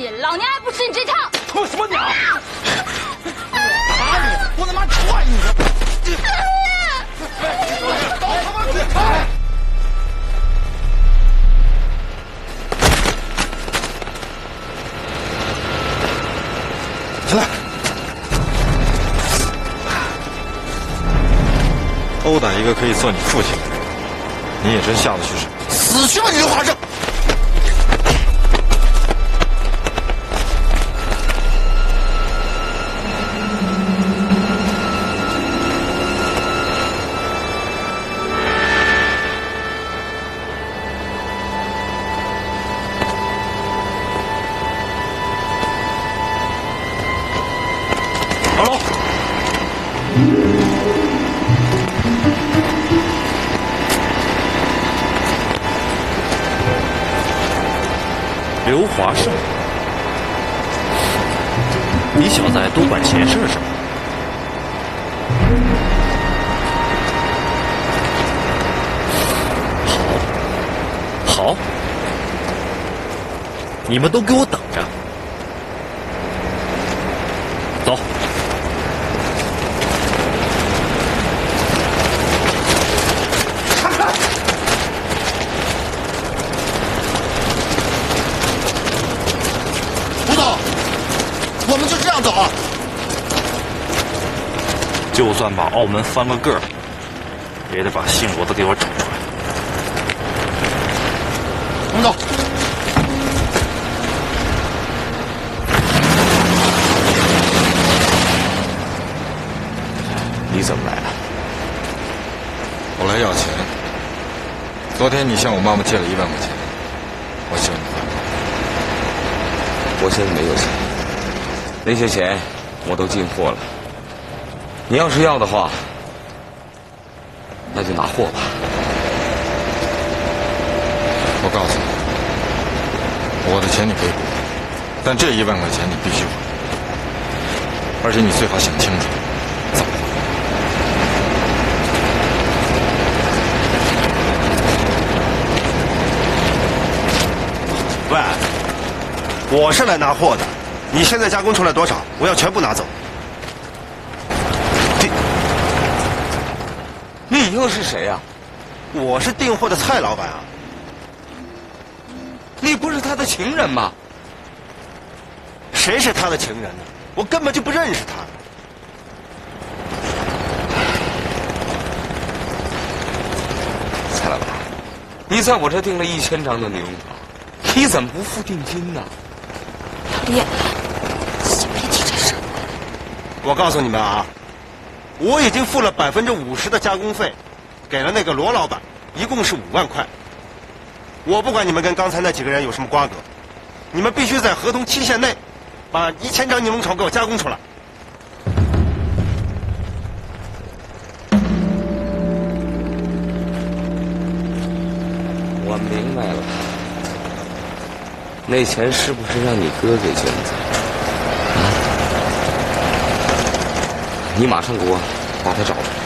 你，老娘还不吃你这套！臭什么娘！打你！我他妈踹你！老他妈滚开！起来！殴打一个可以做你父亲的人，你也真下得去手。死去吧，你刘华正！二楼。刘华胜，你小子还多管闲事是吧？好，你们都给我等着，走。我们就这样走啊！就算把澳门翻个个儿，也得把姓罗的给我找出来。我们走。你怎么来了？我来要钱。昨天你向我妈妈借了1万块钱，我希望你还我。我现在没有钱。那些钱我都进货了，你要是要的话，那就拿货吧。我告诉你，我的钱你可以不还，但这1万块钱你必须还，而且你最好想清楚怎么还。喂，我是来拿货的。你现在加工出来多少？我要全部拿走。你又是谁呀？我是订货的蔡老板啊。你不是他的情人吗？谁是他的情人呢？我根本就不认识他。蔡老板，你在我这订了1000张的牛绒床，你怎么不付定金呢？老爷。我告诉你们啊，我已经付了50%的加工费，给了那个罗老板，一共是5万块。我不管你们跟刚才那几个人有什么瓜葛，你们必须在合同期限内，把1000张牛绒床给我加工出来。我明白了，那钱是不是让你哥给捐走？你马上给我把他找出来。